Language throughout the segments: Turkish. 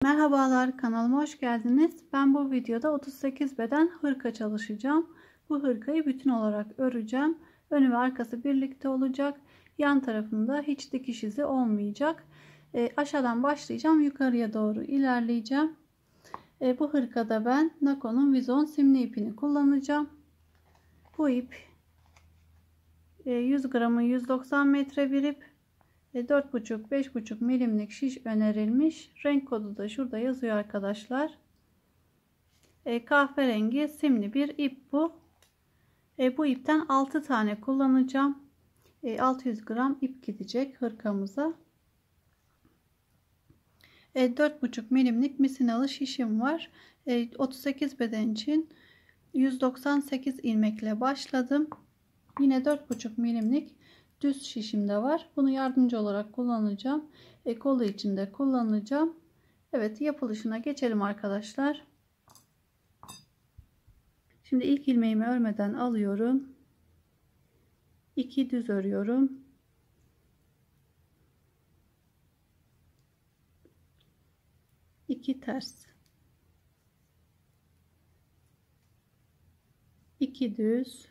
Merhabalar, kanalıma hoş geldiniz. Ben bu videoda 38 beden hırka çalışacağım. Bu hırkayı bütün olarak öreceğim. Önü ve arkası birlikte olacak. Yan tarafında hiç dikiş izi olmayacak. Aşağıdan başlayacağım. Yukarıya doğru ilerleyeceğim. Bu hırkada ben Nako'nun Vizon simli ipini kullanacağım. Bu ip 100 gramı 190 metre bir ip. 4,5-5,5 milimlik şiş önerilmiş. Renk kodu da şurada yazıyor arkadaşlar. Kahverengi simli bir ip bu. Bu ipten 6 tane kullanacağım. 600 gram ip gidecek hırkamıza. 4,5 milimlik misinalı şişim var. 38 beden için 198 ilmekle başladım. Yine 4,5 milimlik düz şişim de var. Bunu yardımcı olarak kullanacağım. Kolu için de kullanacağım. Evet, yapılışına geçelim arkadaşlar. Şimdi ilk ilmeğimi örmeden alıyorum. 2 düz örüyorum. 2 ters. 2 düz.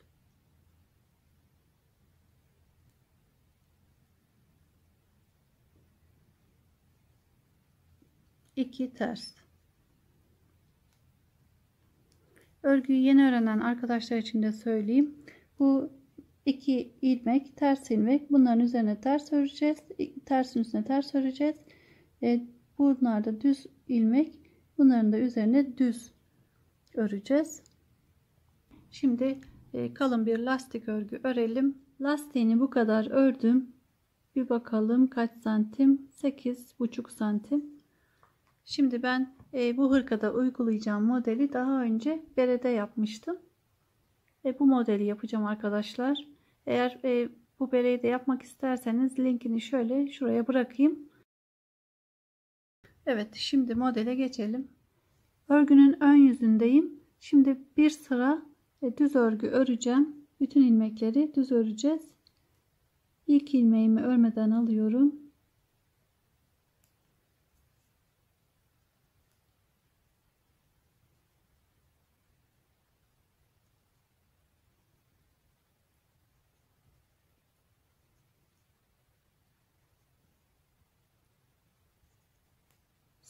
2 ters. Örgüyü yeni öğrenen arkadaşlar için de söyleyeyim. Bu 2 ilmek ters ilmek. Bunların üzerine ters öreceğiz. Tersin üstüne ters öreceğiz. Bunlar da düz ilmek. Bunların da üzerine düz öreceğiz. Şimdi kalın bir lastik örgü örelim. Lastiğini bu kadar ördüm. Bir bakalım kaç santim? 8,5 santim. Şimdi ben bu hırkada uygulayacağım modeli daha önce berede yapmıştım. Bu modeli yapacağım arkadaşlar. Eğer bu bereyi de yapmak isterseniz linkini şöyle şuraya bırakayım. Evet, şimdi modele geçelim. Örgünün ön yüzündeyim. Şimdi bir sıra düz örgü öreceğim. Bütün ilmekleri düz öreceğiz. İlk ilmeğimi örmeden alıyorum.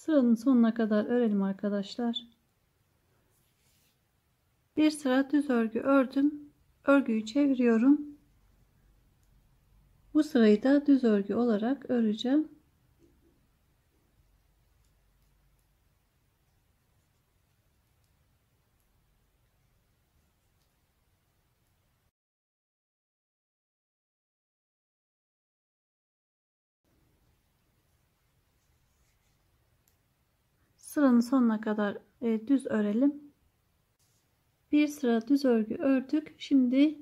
Sıranın sonuna kadar örelim arkadaşlar. Bir sıra düz örgü ördüm. Örgüyü çeviriyorum. Bu sırayı da düz örgü olarak öreceğim. Sıranın sonuna kadar düz örelim. Bir sıra düz örgü ördük. Şimdi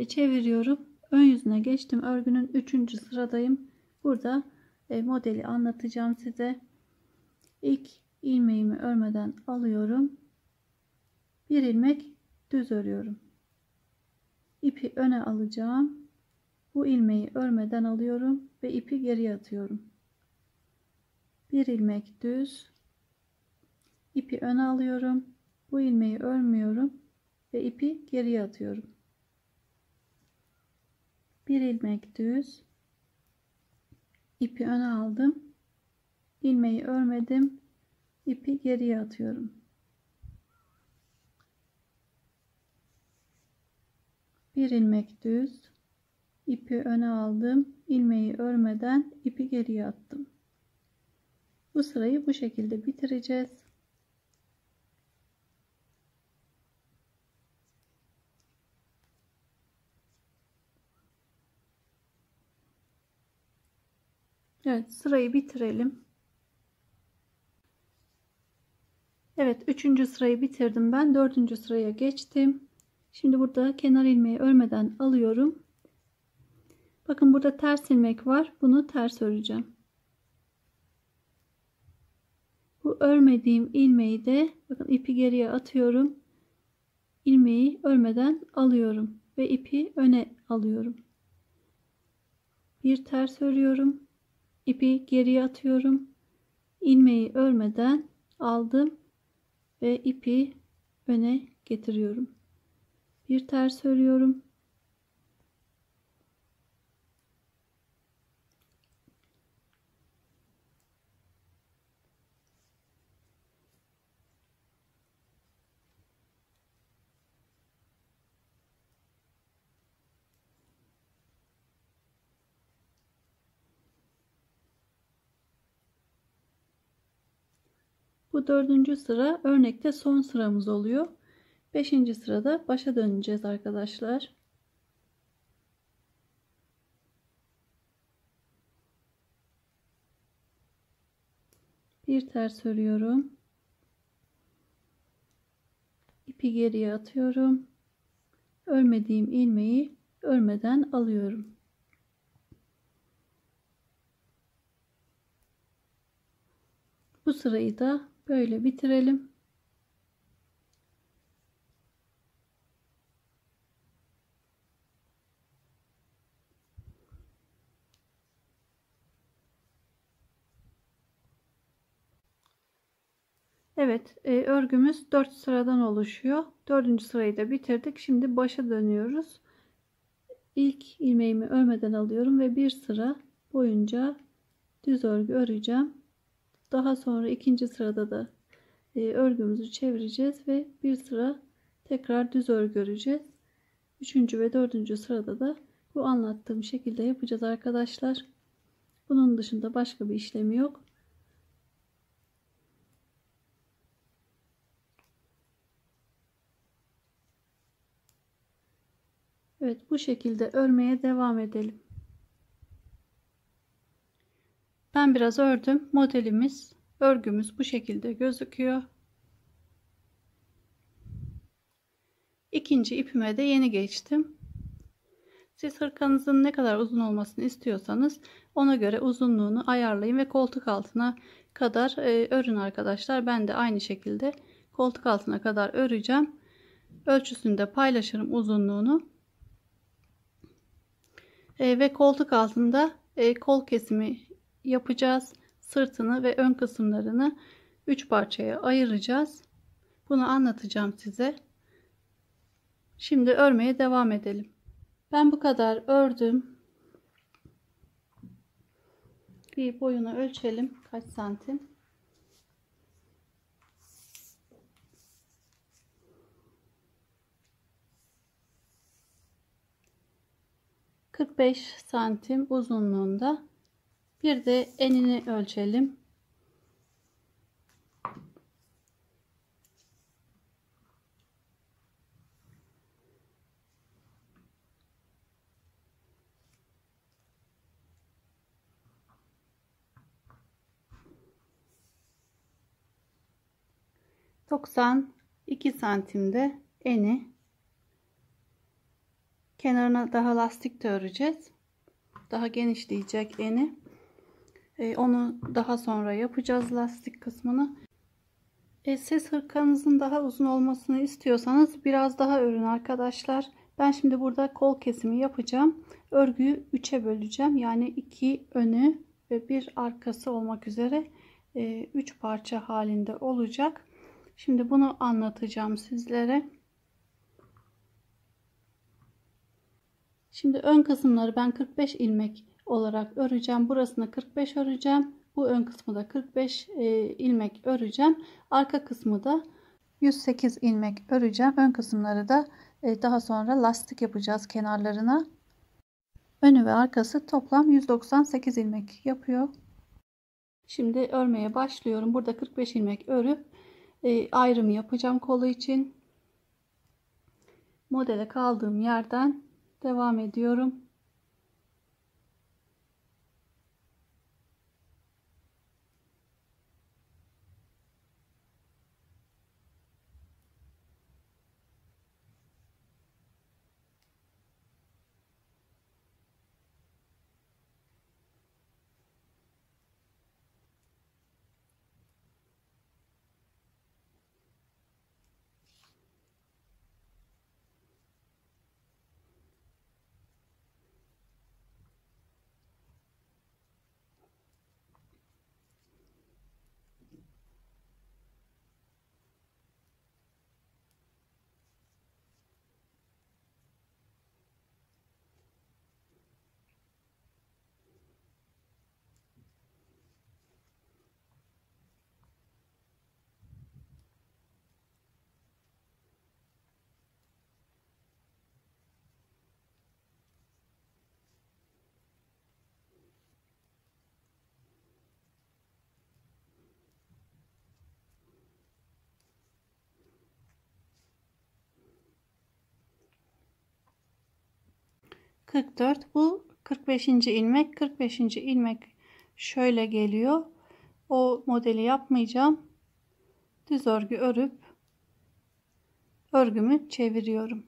çeviriyorum. Ön yüzüne geçtim. Örgünün 3. sıradayım. Burada modeli anlatacağım size. İlk ilmeğimi örmeden alıyorum. Bir ilmek düz örüyorum. İpi öne alacağım. Bu ilmeği örmeden alıyorum ve ipi geriye atıyorum. Bir ilmek düz. İpi öne alıyorum. Bu ilmeği örmüyorum ve ipi geriye atıyorum. Bir ilmek düz. İpi öne aldım. İlmeği örmedim. İpi geriye atıyorum. Bir ilmek düz. İpi öne aldım. İlmeği örmeden ipi geriye attım. Bu sırayı bu şekilde bitireceğiz. Evet, sırayı bitirelim. Evet, 3. sırayı bitirdim ben. 4. sıraya geçtim. Şimdi burada kenar ilmeği örmeden alıyorum. Bakın burada ters ilmek var. Bunu ters öreceğim. Bu örmediğim ilmeği de bakın ipi geriye atıyorum. İlmeği örmeden alıyorum ve ipi öne alıyorum. Bir ters örüyorum. İpi geriye atıyorum. ilmeği örmeden aldım ve ipi öne getiriyorum. Bir ters örüyorum. Bu 4. sıra örnekte son sıramız oluyor. 5. sırada başa döneceğiz arkadaşlar. Bir ters örüyorum. İpi geriye atıyorum. Örmediğim ilmeği örmeden alıyorum. Bu sırayı da böyle bitirelim. Evet, örgümüz 4 sıradan oluşuyor. 4. sırayı da bitirdik. Şimdi başa dönüyoruz. İlk ilmeğimi örmeden alıyorum ve bir sıra boyunca düz örgü öreceğim. Daha sonra 2. sırada da örgümüzü çevireceğiz ve bir sıra tekrar düz örgü öreceğiz. 3. ve 4. sırada da bu anlattığım şekilde yapacağız arkadaşlar. Bunun dışında başka bir işlemi yok. Evet, bu şekilde örmeye devam edelim. Ben biraz ördüm. Örgümüz bu şekilde gözüküyor. İkinci ipime de yeni geçtim. Siz hırkanızın ne kadar uzun olmasını istiyorsanız ona göre uzunluğunu ayarlayın ve koltuk altına kadar örün arkadaşlar. Ben de aynı şekilde koltuk altına kadar öreceğim. Ölçüsünü de paylaşırım, uzunluğunu. Ve koltuk altında kol kesimi yapacağız. Sırtını ve ön kısımlarını 3 parçaya ayıracağız. Bunu anlatacağım size. Şimdi örmeye devam edelim. Ben bu kadar ördüm. Bir boyunu ölçelim. Kaç santim? ...45 santim uzunluğunda. Bir de enini ölçelim. ...92 santimde eni. Kenarına daha lastik de öreceğiz. Daha genişleyecek eni. Onu daha sonra yapacağız, lastik kısmını. Siz hırkanızın daha uzun olmasını istiyorsanız biraz daha örün arkadaşlar. Ben şimdi burada kol kesimi yapacağım. Örgüyü 3'e böleceğim. Yani 2 önü ve 1 arkası olmak üzere 3 parça halinde olacak. Şimdi bunu anlatacağım sizlere. Şimdi ön kısımları ben 45 ilmek olarak öreceğim. Burasını 45 öreceğim. Bu ön kısmı da 45 ilmek öreceğim. Arka kısmı da 108 ilmek öreceğim. Ön kısımları da daha sonra lastik yapacağız kenarlarına. Önü ve arkası toplam 198 ilmek yapıyor. Şimdi örmeye başlıyorum. Burada 45 ilmek örüp ayrım yapacağım kolu için. Modele kaldığım yerden devam ediyorum. 44. Bu 45. ilmek. 45. ilmek şöyle geliyor. O modeli yapmayacağım. Düz örgü örüp örgümü çeviriyorum.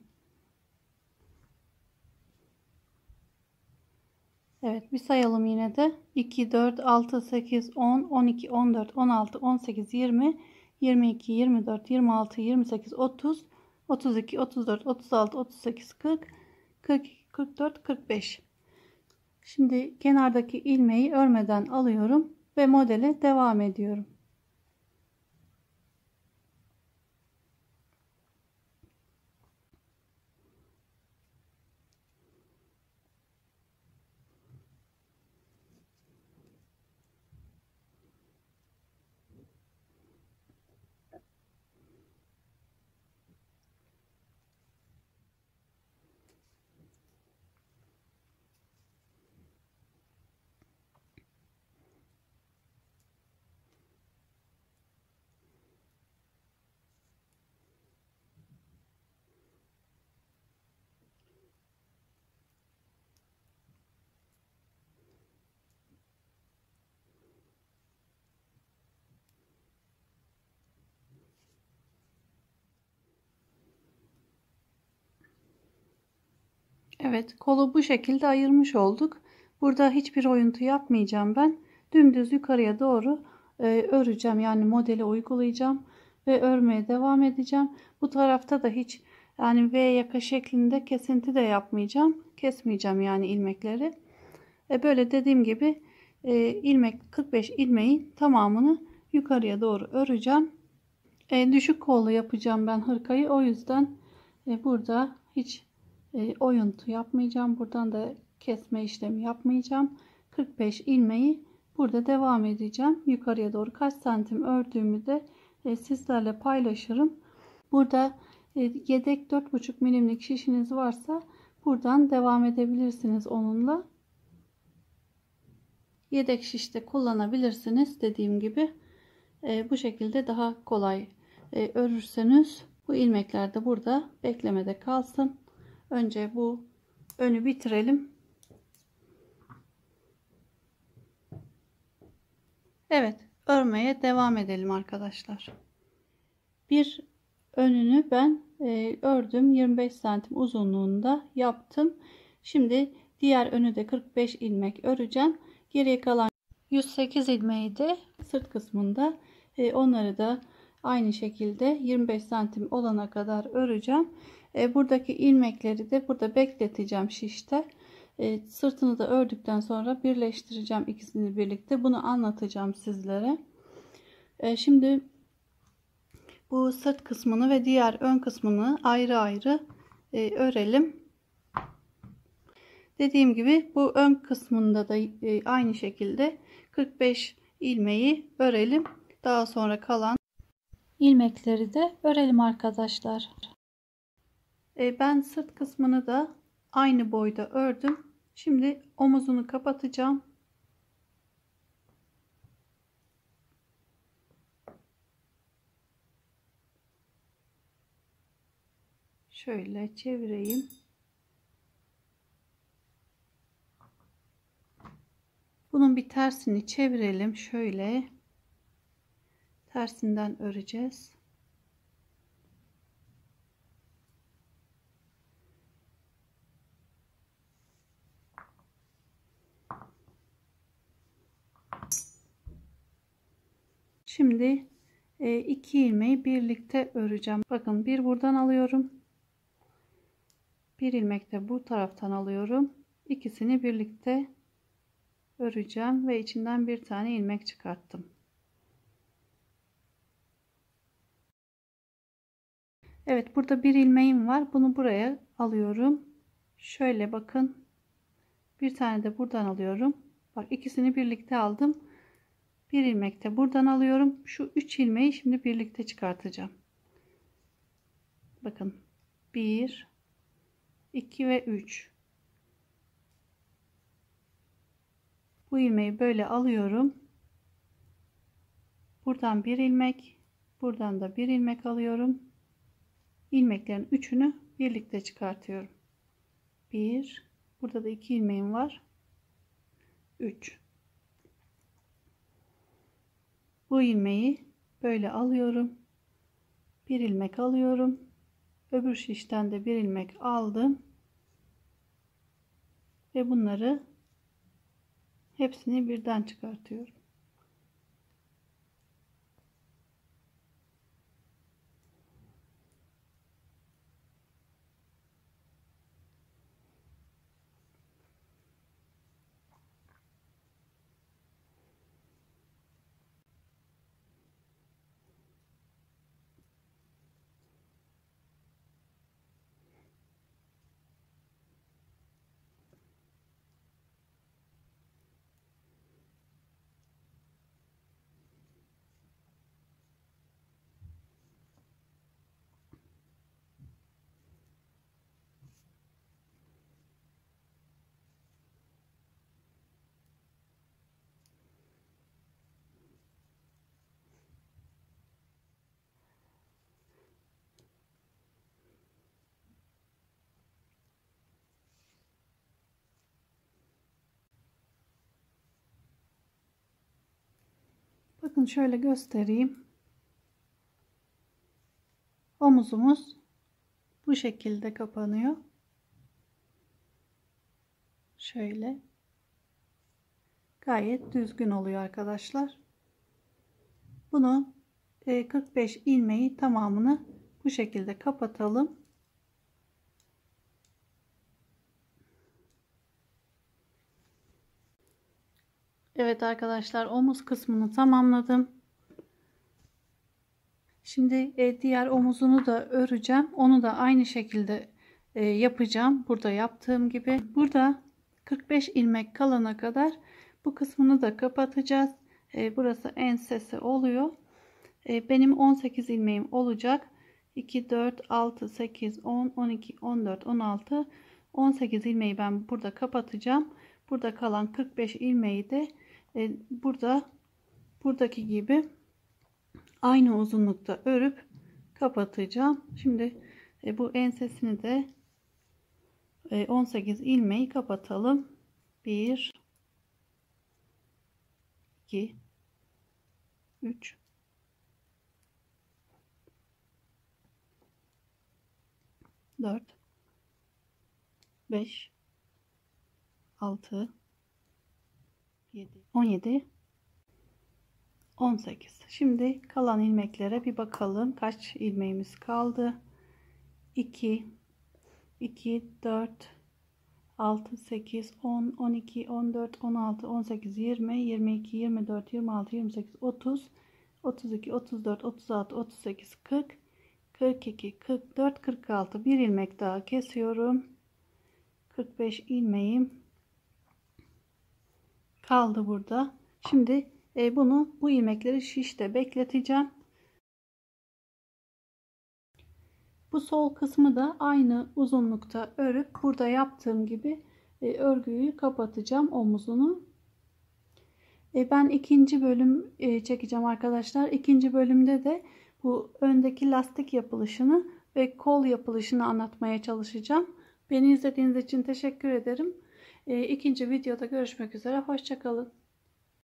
Evet, bir sayalım yine de. 2, 4, 6, 8, 10, 12, 14, 16, 18, 20, 22, 24, 26, 28, 30, 32, 34, 36, 38, 40, 42, 44, 45. Şimdi kenardaki ilmeği örmeden alıyorum ve modele devam ediyorum. Evet, kolu bu şekilde ayırmış olduk. Burada hiçbir oyuntu yapmayacağım ben. Dümdüz yukarıya doğru öreceğim. Yani modeli uygulayacağım ve örmeye devam edeceğim. Bu tarafta da hiç yani V yaka şeklinde kesinti de yapmayacağım. Kesmeyeceğim yani ilmekleri. Böyle dediğim gibi ilmek 45 ilmeğin tamamını yukarıya doğru öreceğim. Düşük kollu yapacağım ben hırkayı. O yüzden burada hiç oyuntu yapmayacağım. Buradan da kesme işlemi yapmayacağım. 45 ilmeği burada devam edeceğim. Yukarıya doğru kaç santim ördüğümü de sizlerle paylaşırım. Burada yedek 4,5 milimlik şişiniz varsa buradan devam edebilirsiniz onunla. Yedek şişte kullanabilirsiniz. Dediğim gibi bu şekilde daha kolay örürseniz bu ilmekler de burada beklemede kalsın. Önce bu önü bitirelim. Evet, örmeye devam edelim arkadaşlar. Bir önünü ben ördüm. 25 santim uzunluğunda yaptım. Şimdi diğer önü de 45 ilmek öreceğim. Geriye kalan 108 ilmeği de sırt kısmında onları da aynı şekilde 25 santim olana kadar öreceğim. Buradaki ilmekleri de burada bekleteceğim şişte. Sırtını da ördükten sonra birleştireceğim ikisini birlikte. Bunu anlatacağım sizlere. Şimdi bu sırt kısmını ve diğer ön kısmını ayrı ayrı örelim. Dediğim gibi bu ön kısmında da aynı şekilde 45 ilmeği örelim. Daha sonra kalan ilmekleri de örelim arkadaşlar. Ben sırt kısmını da aynı boyda ördüm. Şimdi omuzunu kapatacağım. Şöyle çevireyim. Bunun bir tersini çevirelim. Şöyle tersinden öreceğiz. Şimdi iki ilmeği birlikte öreceğim. Bakın bir buradan alıyorum. Bir ilmek de bu taraftan alıyorum. İkisini birlikte öreceğim ve içinden bir tane ilmek çıkarttım. Evet, burada bir ilmeğim var. Bunu buraya alıyorum. Şöyle bakın. Bir tane de buradan alıyorum. Bak, ikisini birlikte aldım. Bir ilmek de buradan alıyorum. Şu 3 ilmeği şimdi birlikte çıkartacağım. Bakın. 1, 2 ve 3. Bu ilmeği böyle alıyorum. Buradan bir ilmek, buradan da bir ilmek alıyorum. İlmeklerin üçünü birlikte çıkartıyorum. 1, Burada da 2 ilmeğim var. 3. Bu ilmeği böyle alıyorum. Bir ilmek alıyorum. Öbür şişten de bir ilmek aldım. Ve bunları hepsini birden çıkartıyorum. Bakın şöyle göstereyim. Omuzumuz bu şekilde kapanıyor. Şöyle. Gayet düzgün oluyor arkadaşlar. Bunu 45 ilmeği tamamını bu şekilde kapatalım. Evet arkadaşlar, omuz kısmını tamamladım. Şimdi diğer omuzunu da öreceğim. Onu da aynı şekilde yapacağım. Burada yaptığım gibi. Burada 45 ilmek kalana kadar bu kısmını da kapatacağız. Burası ensesi oluyor. Benim 18 ilmeğim olacak. 2, 4, 6, 8, 10, 12, 14, 16, 18 ilmeği ben burada kapatacağım. Burada kalan 45 ilmeği de buradaki gibi aynı uzunlukta örüp kapatacağım. Şimdi bu ensesini de 18 ilmeği kapatalım. 1, 2, 3, 4, 5, 6, 7, 17, 18. Şimdi kalan ilmeklere bir bakalım. Kaç ilmeğimiz kaldı? 2, 2, 4, 6, 8, 10, 12, 14, 16, 18, 20, 22, 24, 26, 28, 30, 32, 34, 36, 38, 40, 42, 44, 46. Bir ilmek daha kesiyorum. 45 ilmeğim kaldı burada. Şimdi bu ilmekleri şişte bekleteceğim. Bu sol kısmı da aynı uzunlukta örüp burada yaptığım gibi örgüyü kapatacağım, omuzunu. Ben ikinci bölüm çekeceğim arkadaşlar. İkinci bölümde de bu öndeki lastik yapılışını ve kol yapılışını anlatmaya çalışacağım. Beni izlediğiniz için teşekkür ederim. İkinci videoda görüşmek üzere. Hoşça kalın.